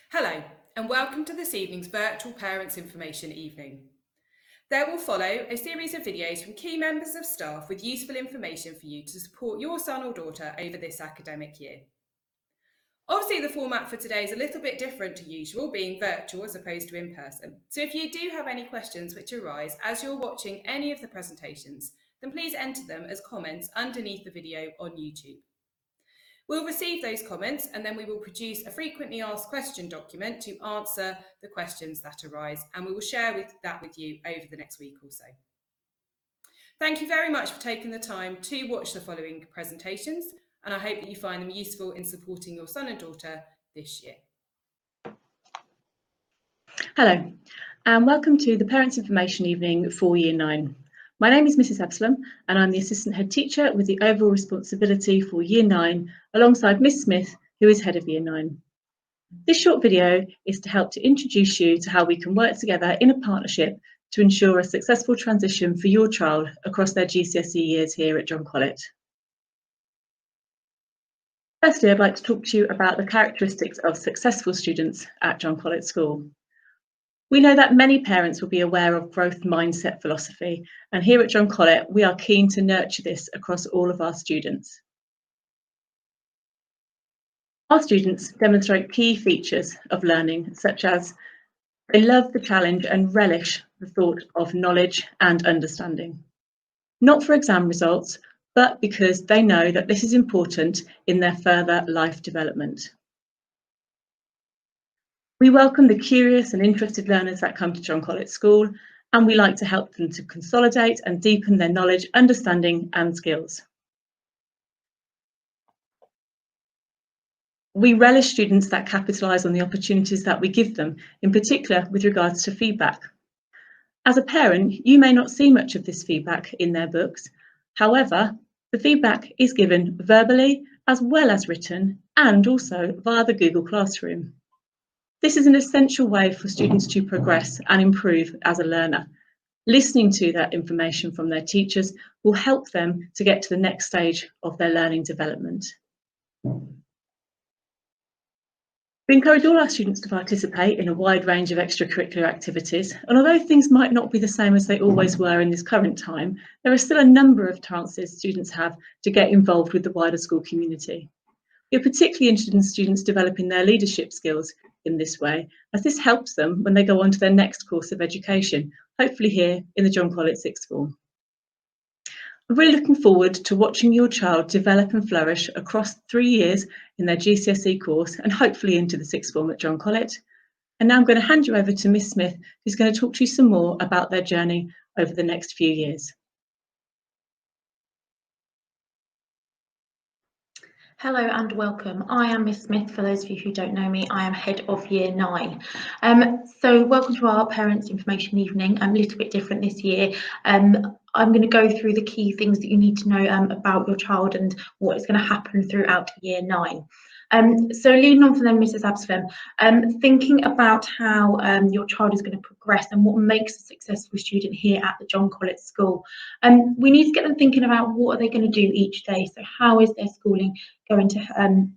Hello, and welcome to this evening's virtual Parents Information Evening. There will follow a series of videos from key members of staff with useful information for you to support your son or daughter over this academic year. Obviously, the format for today is a little bit different to usual, being virtual as opposed to in person. So if you do have any questions which arise as you're watching any of the presentations, then please enter them as comments underneath the video on YouTube. We'll receive those comments and then we will produce a frequently asked question document to answer the questions that arise, and we will share that with you over the next week or so. Thank you very much for taking the time to watch the following presentations, and I hope that you find them useful in supporting your son and daughter this year. Hello, and welcome to the Parents Information Evening for Year 9. My name is Mrs. Absalom, and I'm the Assistant Head Teacher with the overall responsibility for Year 9, alongside Miss Smith, who is Head of Year 9. This short video is to help to introduce you to how we can work together in a partnership to ensure a successful transition for your child across their GCSE years here at John Colet. Firstly, I'd like to talk to you about the characteristics of successful students at John Colet School. We know that many parents will be aware of growth mindset philosophy, and here at John Colet, we are keen to nurture this across all of our students. Our students demonstrate key features of learning, such as they love the challenge and relish the thought of knowledge and understanding. Not for exam results, but because they know that this is important in their further life development. We welcome the curious and interested learners that come to John Colet School, and we like to help them to consolidate and deepen their knowledge, understanding and skills. We relish students that capitalise on the opportunities that we give them, in particular with regards to feedback. As a parent, you may not see much of this feedback in their books. However, the feedback is given verbally as well as written, and also via the Google Classroom. This is an essential way for students to progress and improve as a learner. Listening to that information from their teachers will help them to get to the next stage of their learning development. We encourage all our students to participate in a wide range of extracurricular activities, and although things might not be the same as they always were in this current time, there are still a number of chances students have to get involved with the wider school community. We are particularly interested in students developing their leadership skills in this way, as this helps them when they go on to their next course of education, hopefully here in the John Colet Sixth Form. I'm really looking forward to watching your child develop and flourish across 3 years in their GCSE course and hopefully into the Sixth Form at John Colet. And now I'm going to hand you over to Miss Smith, who's going to talk to you some more about their journey over the next few years. Hello and welcome. I am Miss Smith. For those of you who don't know me, I am Head of Year 9. So welcome to our Parents Information Evening. I'm a little bit different this year. I'm going to go through the key things that you need to know about your child and what is going to happen throughout Year 9. So leading on from them, Mrs. Absalom, thinking about how your child is going to progress and what makes a successful student here at the John Colet School. We need to get them thinking about what are they going to do each day. So how is their schooling going to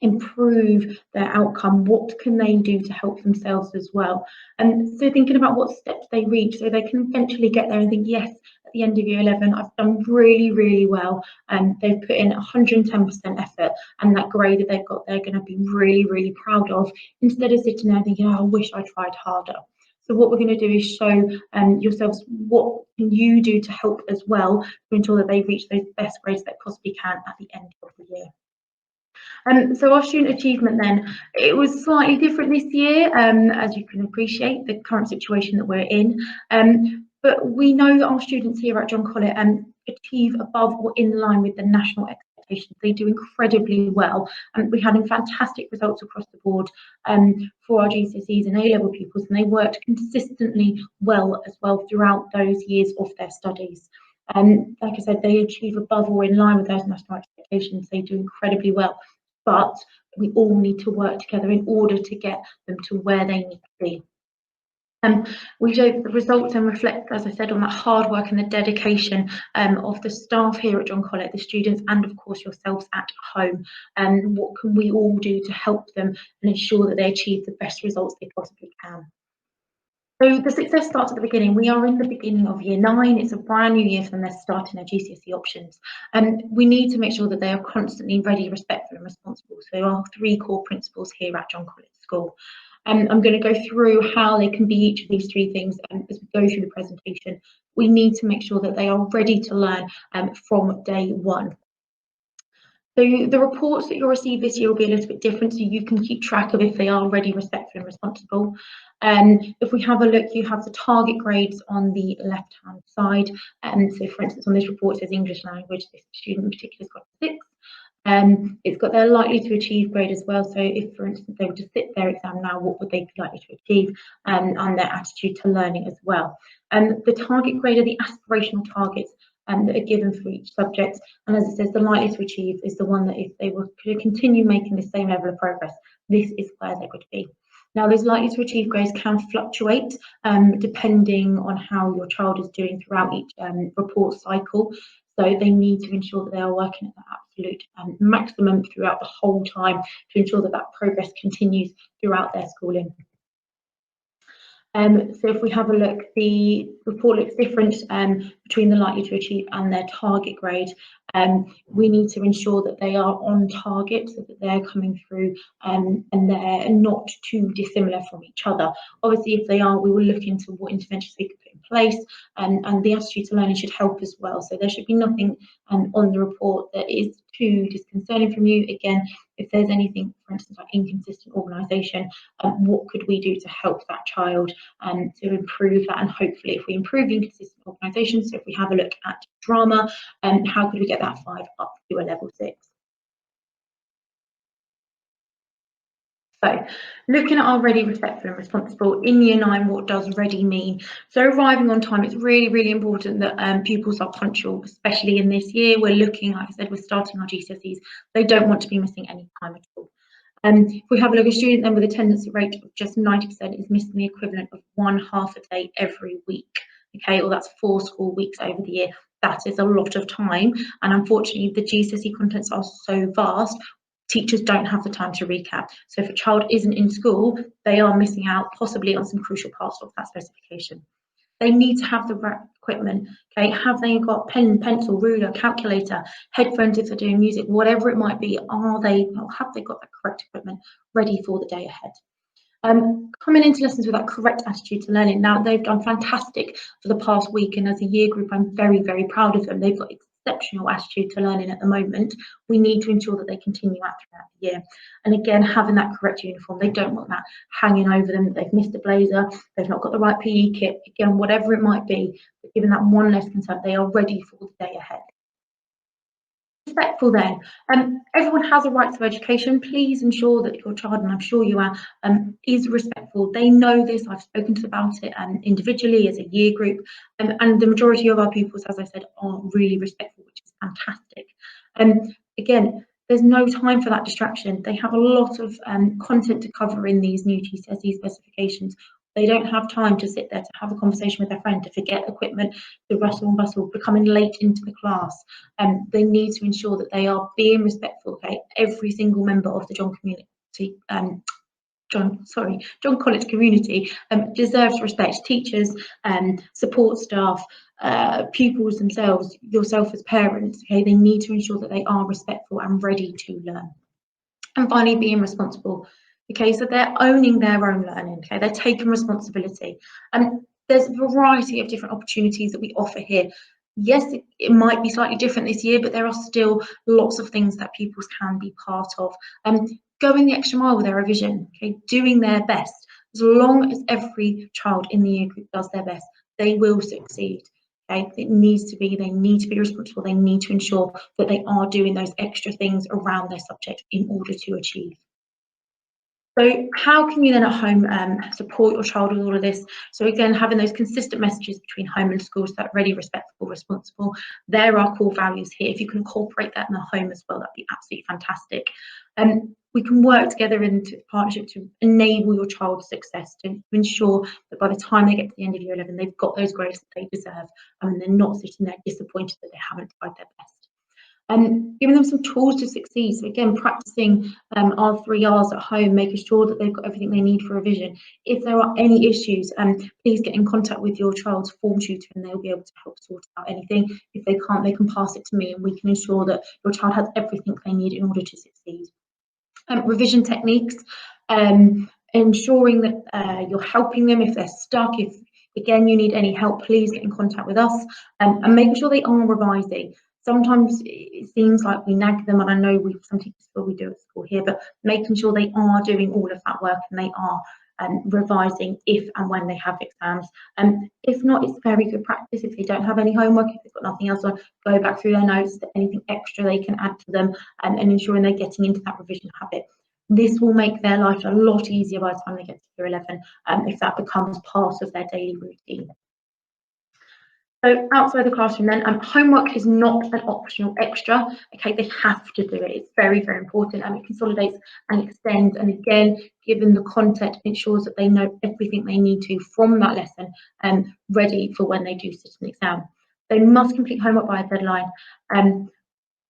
improve their outcome? What can they do to help themselves as well? And so thinking about what steps they reach so they can eventually get there and think, yes, at the end of Year 11, I've done really, really well. And they've put in 110% effort, and that grade that they've got, they're going to be really, really proud of, instead of sitting there thinking, oh, I wish I tried harder. So what we're going to do is show yourselves what can you do to help as well to ensure that they reach those best grades they possibly can at the end of the year. So our student achievement then, it was slightly different this year, as you can appreciate, the current situation that we're in. But we know that our students here at John Colet achieve above or in line with the national expectations. They do incredibly well. We had fantastic results across the board for our GCSEs and A-level pupils, and they worked consistently well as well throughout those years of their studies. Like I said, they achieve above or in line with those national expectations. They do incredibly well. But we all need to work together in order to get them to where they need to be. We show the results and reflect, as I said, on that hard work and the dedication of the staff here at John Collett, the students, and of course yourselves at home. And what can we all do to help them and ensure that they achieve the best results they possibly can? So the success starts at the beginning. We are in the beginning of year 9. It's a brand new year for them. They're starting their GCSE options. And we need to make sure that they are constantly ready, respectful and responsible. So there are 3 core principles here at John Collett School. I'm going to go through how they can be each of these 3 things as we go through the presentation. We need to make sure that they are ready to learn from day 1. So the reports that you'll receive this year will be a little bit different, so you can keep track of if they are ready, respectful and responsible. If we have a look, you have the target grades on the left-hand side. So for instance, on this report it says English language. This student in particular has got 6. It's got their likely to achieve grade as well. So if, for instance, they were to sit their exam now, what would they be likely to achieve, and their attitude to learning as well. The target grade are the aspirational targets that are given for each subject. And as it says, the likely to achieve is the one that if they were to continue making the same level of progress, this is where they would be. Now, those likely to achieve grades can fluctuate depending on how your child is doing throughout each report cycle. So they need to ensure that they are working at the absolute maximum throughout the whole time to ensure that that progress continues throughout their schooling. So if we have a look, the report looks different between the likely to achieve and their target grade. We need to ensure that they are on target, so that they're coming through and they're not too dissimilar from each other. Obviously, if they are, we will look into what interventions we can put in place, and the attitude to learning should help as well. So there should be nothing on the report that is too disconcerting from you. Again, if there's anything, for instance, like inconsistent organisation, what could we do to help that child to improve that? And hopefully, if we improve inconsistent organisation, so if we have a look at drama, how could we get that 5 up to a level 6? So, looking at our ready, respectful and responsible in year 9, what does ready mean? So arriving on time, it's really, really important that pupils are punctual, especially in this year. We're looking, like I said, we're starting our GCSEs. They don't want to be missing any time at all. If we have a look at a student then with attendance rate of just 90% is missing the equivalent of 1/2 a day every week. Okay, or that's 4 school weeks over the year. That is a lot of time, and unfortunately the GCSE contents are so vast, teachers don't have the time to recap. So if a child isn't in school, they are missing out possibly on some crucial parts of that specification. They need to have the right equipment. Okay, have they got pen, pencil, ruler, calculator, headphones if they're doing music, whatever it might be? Have they got the correct equipment ready for the day ahead? Coming into lessons with that correct attitude to learning. Now, they've done fantastic for the past week, and as a year group, I'm very, very proud of them. They've got exceptional attitude to learning at the moment. We need to ensure that they continue that throughout the year. And again, having that correct uniform, they don't want that hanging over them. They've missed a blazer, they've not got the right PE kit, again, whatever it might be, but given that one less concern, they are ready for the day ahead. Respectful then. Everyone has a right to education. Please ensure that your child, and I'm sure you are, is respectful. They know this. I've spoken to them about it individually as a year group, and the majority of our pupils, as I said, are really respectful, which is fantastic. Again, there's no time for that distraction. They have a lot of content to cover in these new GCSE specifications. They don't have time to sit there to have a conversation with their friend, to forget equipment, the rustle and bustle, becoming late into the class. They need to ensure that they are being respectful. Okay, every single member of the John Collett community deserves respect. Teachers, support staff, pupils themselves, yourself as parents. Okay, they need to ensure that they are respectful and ready to learn. And finally, being responsible. Okay, so they're owning their own learning. Okay, they're taking responsibility. And there's a variety of different opportunities that we offer here. Yes, it might be slightly different this year, but there are still lots of things that pupils can be part of. Going the extra mile with their revision, okay, doing their best. As long as every child in the year group does their best, they will succeed. Okay, they need to be responsible. They need to ensure that they are doing those extra things around their subject in order to achieve. So how can you then at home support your child with all of this? So again, having those consistent messages between home and school, so that ready, respectful, responsible. There are core values here. If you can incorporate that in the home as well, that'd be absolutely fantastic. we can work together into partnership to enable your child's success, to ensure that by the time they get to the end of year 11, they've got those grades that they deserve, and they're not sitting there disappointed that they haven't tried their best. Giving them some tools to succeed. So again, practicing our 3 R's at home, making sure that they've got everything they need for revision. If there are any issues, please get in contact with your child's form tutor and they'll be able to help sort out anything. If they can't, they can pass it to me and we can ensure that your child has everything they need in order to succeed. Revision techniques, ensuring that you're helping them if they're stuck. If again you need any help, please get in contact with us, and making sure they are revising. Sometimes it seems like we nag them, and I know some teachers feel we do at school here, but making sure they are doing all of that work and they are revising if and when they have exams. If not, it's very good practice. If they don't have any homework, if they've got nothing else on, go back through their notes, anything extra they can add to them, and ensuring they're getting into that revision habit. This will make their life a lot easier by the time they get to year 11, if that becomes part of their daily routine. So outside the classroom then, homework is not an optional extra, okay, they have to do it. It's very, very important, and it consolidates and extends, and again, given the content, ensures that they know everything they need to from that lesson and ready for when they do sit an exam. They must complete homework by a deadline.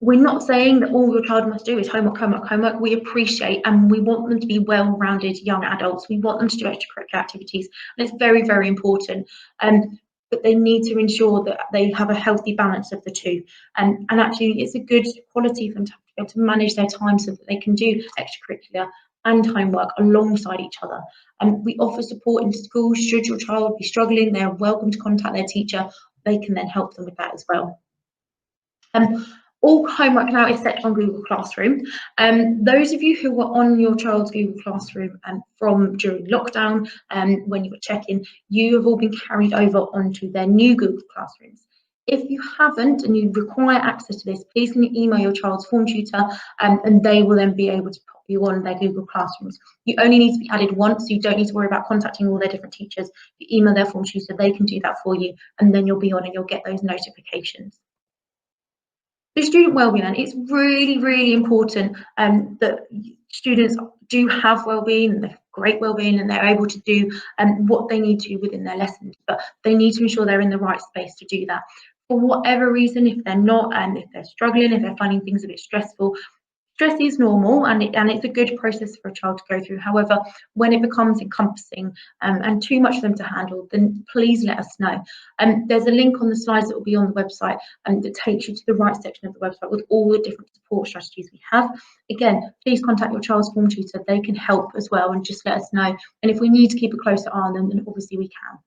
We're not saying that all your child must do is homework, homework, homework. We appreciate and we want them to be well-rounded young adults. We want them to do extracurricular activities, and it's very, very important. But they need to ensure that they have a healthy balance of the two. And actually, it's a good quality for them to be able to manage their time so that they can do extracurricular and homework alongside each other. And we offer support in schools. Should your child be struggling, they're welcome to contact their teacher. They can then help them with that as well. All homework now is set on Google Classroom. Those of you who were on your child's Google Classroom from during lockdown, when you were checking, you have all been carried over onto their new Google Classrooms. If you haven't and you require access to this, please can you email your child's form tutor, and they will then be able to pop you on their Google Classrooms. You only need to be added once, so you don't need to worry about contacting all their different teachers. You email their form tutor, they can do that for you, and then you'll be on and you'll get those notifications. The student wellbeing, then, it's really, really important that students do have wellbeing, and great wellbeing, and they're able to do what they need to within their lessons, but they need to ensure they're in the right space to do that. For whatever reason, if they're not, and if they're struggling, if they're finding things a bit stressful, stress is normal, and it's a good process for a child to go through. However, when it becomes encompassing and too much for them to handle, then please let us know. There's a link on the slides that will be on the website that takes you to the right section of the website with all the different support strategies we have. Again, please contact your child's form tutor. They can help as well, and just let us know. And if we need to keep a closer eye on them, then obviously we can.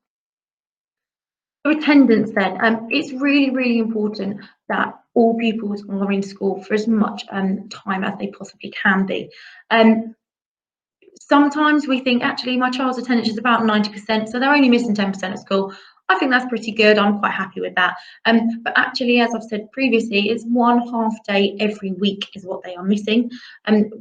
For attendance then, it's really, really important that all pupils are in school for as much time as they possibly can be. Sometimes we think, actually, my child's attendance is about 90%, so they're only missing 10% of school. I think that's pretty good. I'm quite happy with that. But actually, as I've said previously, it's 1 half-day every week is what they are missing,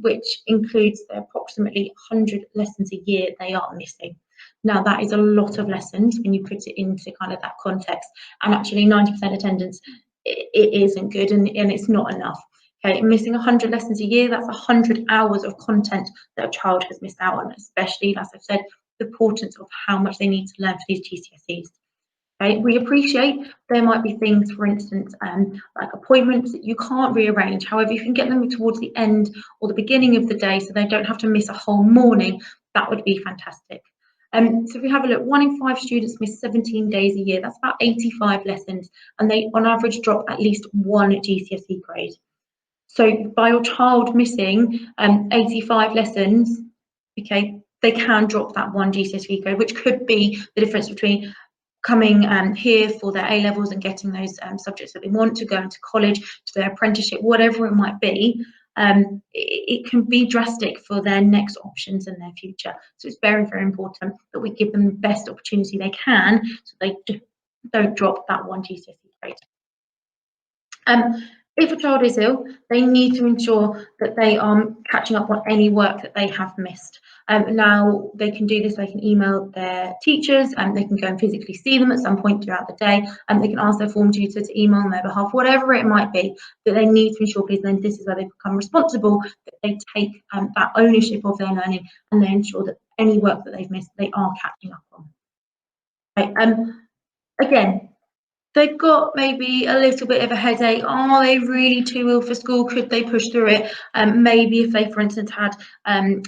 which includes the approximately 100 lessons a year they are missing. Now, that is a lot of lessons when you put it into kind of that context, and actually 90% attendance, it isn't good, and it's not enough. Okay, missing 100 lessons a year, that's 100 hours of content that a child has missed out on, especially, as I've said, the importance of how much they need to learn for these GCSEs. Okay, we appreciate there might be things, for instance, like appointments that you can't rearrange. However, if you can get them towards the end or the beginning of the day so they don't have to miss a whole morning, that would be fantastic. So if we have a look, 1 in 5 students miss 17 days a year. That's about 85 lessons, and they on average drop at least 1 GCSE grade. So by your child missing 85 lessons, okay, they can drop that 1 GCSE grade, which could be the difference between coming here for their A-levels and getting those subjects that they want, to go into college, to their apprenticeship, whatever it might be. It can be drastic for their next options in their future. So it's very, very important that we give them the best opportunity they can so they don't drop that 1 GCSE grade. If a child is ill, they need to ensure that they are catching up on any work that they have missed. Now they can do this, they can email their teachers and they can go and physically see them at some point throughout the day, and they can ask their form tutor to email on their behalf, whatever it might be. But they need to ensure, please, and this is where they become responsible, that they take that ownership of their learning and they ensure that any work that they've missed, they are catching up on. Right, again, they've got maybe a little bit of a headache. Are they really too ill for school? Could they push through it? Maybe if they, for instance, had a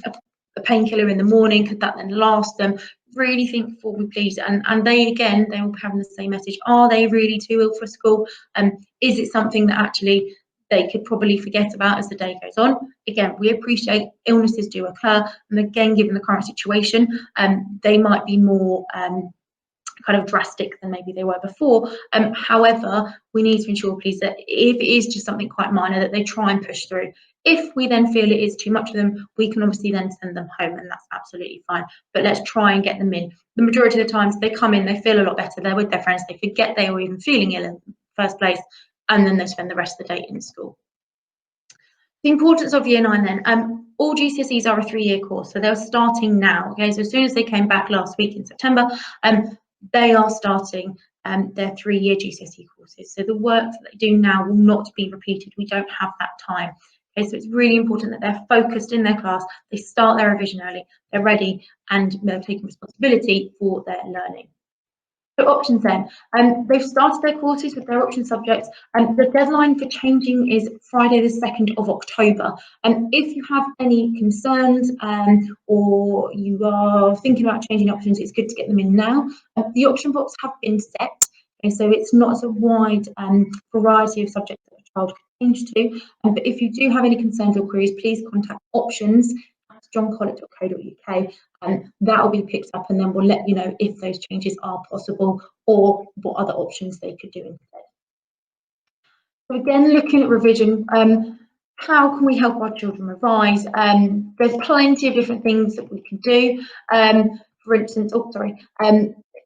painkiller in the morning, could that then last them? Really think before we please. And they, again, they will be having the same message. Are they really too ill for school? Is it something that actually they could probably forget about as the day goes on? Again, we appreciate illnesses do occur. And again, given the current situation, they might be more kind of drastic than maybe they were before. However, we need to ensure, please, that if it is just something quite minor, that they try and push through. If we then feel it is too much for them, we can obviously then send them home, and that's absolutely fine. But let's try and get them in. The majority of the times they come in, they feel a lot better, they're with their friends, they forget they were even feeling ill in the first place, and then they spend the rest of the day in school. The importance of Year 9 then, all GCSEs are a 3-year course, so they're starting now, okay? So as soon as they came back last week in September, they are starting their 3-year GCSE courses. So the work that they do now will not be repeated. We don't have that time. Okay, so it's really important that they're focused in their class, they start their revision early, they're ready, and they're taking responsibility for their learning. So options then, they've started their courses with their option subjects, and the deadline for changing is Friday the 2nd of October. And if you have any concerns or you are thinking about changing options, it's good to get them in now. The option box have been set, okay, so it's not a wide variety of subjects that a child can change to. But if you do have any concerns or queries, please contact options@johncollett.co.uk. That will be picked up, and then we'll let you know if those changes are possible or what other options they could do instead. So again, looking at revision, how can we help our children revise? There's plenty of different things that we can do. For instance,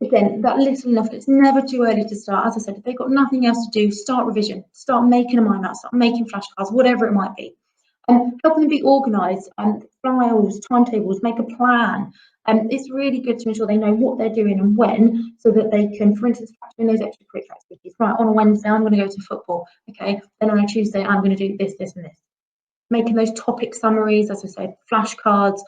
again, that little enough, it's never too early to start. As I said, if they've got nothing else to do, start revision, start making a mind map, start making flashcards, whatever it might be. Helping them be organised, files, timetables, make a plan. It's really good to ensure they know what they're doing and when, so that they can, for instance, factor in those extracurricular activities. Right, on a Wednesday, I'm going to go to football. Okay, then on a Tuesday, I'm going to do this, this, and this. Making those topic summaries, as I said, flashcards.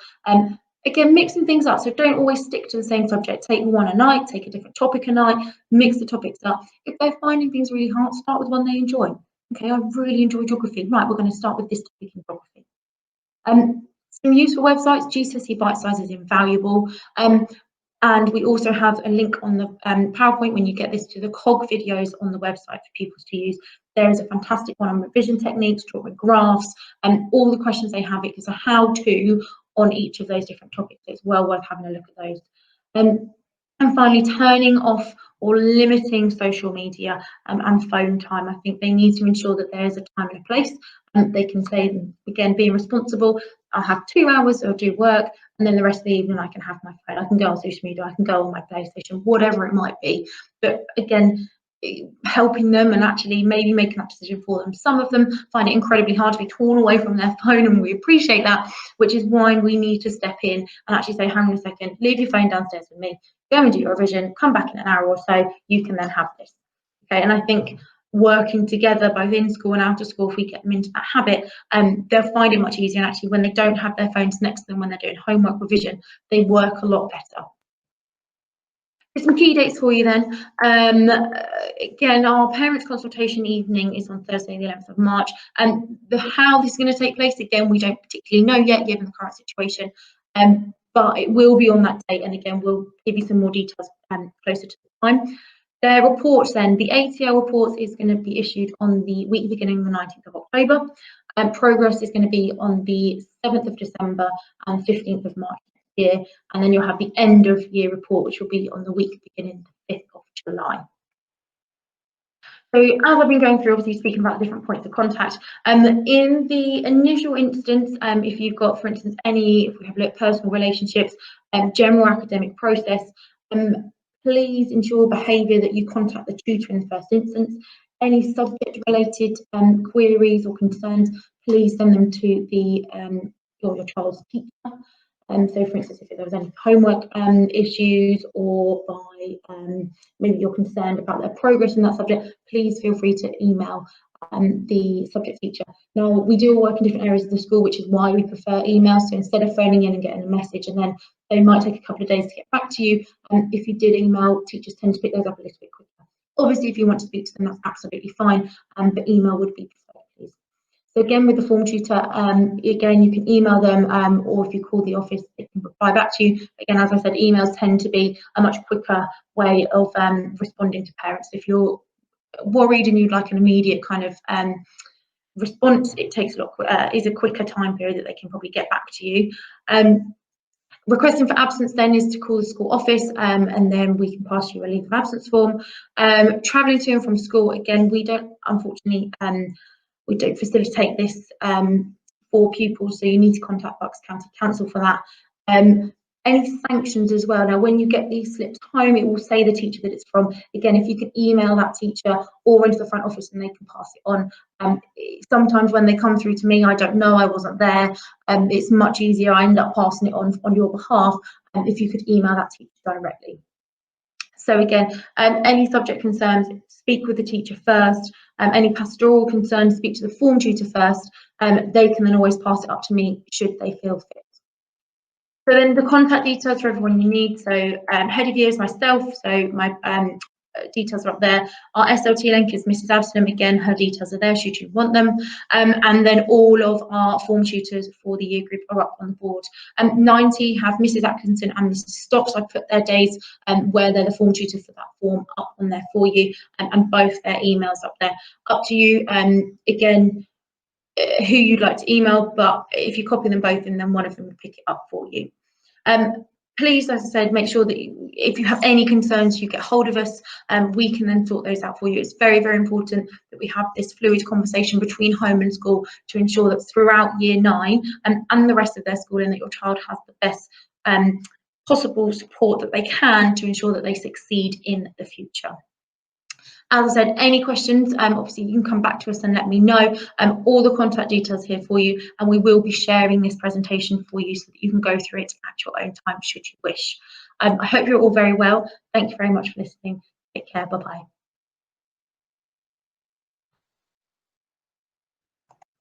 Again, mixing things up. So don't always stick to the same subject. Take one a night, take a different topic a night, mix the topics up. If they're finding things really hard, start with one they enjoy. Okay, I really enjoy geography. Right, we're going to start with this topic in geography. Some useful websites, GCSE Bite Size is invaluable. And we also have a link on the PowerPoint when you get this to the COG videos on the website for pupils to use. There is a fantastic one on revision techniques, drawing graphs, and all the questions they have. It is a how-to on each of those different topics. So it's well worth having a look at those. And finally, turning off or limiting social media and phone time. I think they need to ensure that there is a time and a place. They can say, again, being responsible, I'll have 2 hours, I'll do work, and then the rest of the evening I can have my phone, I can go on social media, I can go on my PlayStation, whatever it might be. But again, helping them and actually maybe making that decision for them. Some of them find it incredibly hard to be torn away from their phone, and we appreciate that, which is why we need to step in and actually say, hang on a second, leave your phone downstairs with me, go and do your revision, come back in an hour or so, you can then have this. Okay, and I think working together both in school and out of school, if we get them into that habit, they'll find it much easier. And actually, when they don't have their phones next to them when they're doing homework revision, they work a lot better. Here's some key dates for you then. Again, our parents' consultation evening is on Thursday, the 11th of March. And how this is going to take place, again, we don't particularly know yet, given the current situation. But it will be on that date. And again, we'll give you some more details closer to the time. Their reports then, the ATL reports is going to be issued on the week beginning the 19th of October. Progress is going to be on the 7th of December and 15th of March next year. And then you'll have the end of year report, which will be on the week beginning the 5th of July. So as I've been going through, obviously speaking about different points of contact, in the initial instance, if you've got, for instance, if we have looked at personal relationships, general academic process, please ensure behaviour that you contact the tutor in the first instance. Any subject-related queries or concerns, please send them to your child's teacher. So for instance, if there was any homework issues, or by maybe you're concerned about their progress in that subject, please feel free to email the subject teacher. Now, we do work in different areas of the school, which is why we prefer emails. So instead of phoning in and getting a message, and then they might take a couple of days to get back to you, if you did email, teachers tend to pick those up a little bit quicker. Obviously, if you want to speak to them, that's absolutely fine, but email would be preferred, please. So again, with the form tutor, again, you can email them, or if you call the office, they can reply back to you. Again, as I said, emails tend to be a much quicker way of responding to parents. If you're worried and you'd like an immediate kind of response, it takes is a quicker time period that they can probably get back to you. Requesting for absence then is to call the school office, and then we can pass you a leave of absence form. Travelling to and from school, again, we don't, unfortunately, we don't facilitate this for pupils, so you need to contact Bucks County Council for that. Any sanctions as well. Now, when you get these slips home, it will say the teacher that it's from. Again, if you could email that teacher or into the front office and they can pass it on. Sometimes when they come through to me, I don't know, I wasn't there. It's much easier. I end up passing it on your behalf. If you could email that teacher directly. So again, any subject concerns, speak with the teacher first. Any pastoral concerns, speak to the form tutor first. They can then always pass it up to me should they feel fit. So then the contact details for everyone you need. So head of year is myself, so my details are up there. Our SLT link is Mrs. Absalom. Again, her details are there should you want them. And then all of our form tutors for the year group are up on the board. 90 have Mrs. Atkinson and Mrs. Stocks. I put their days where they're the form tutor for that form up on there for you, and both their emails up there. Up to you, again, who you'd like to email, but if you copy them both in, then one of them will pick it up for you. Please, as I said, make sure that if you have any concerns, you get hold of us, and we can then sort those out for you. It's very, very important that we have this fluid conversation between home and school to ensure that throughout year 9 and the rest of their schooling, that your child has the best possible support that they can to ensure that they succeed in the future. As I said, any questions, obviously you can come back to us and let me know. All the contact details here for you, and we will be sharing this presentation for you so that you can go through it at your own time should you wish. I hope you're all very well. Thank you very much for listening. Take care. Bye-bye.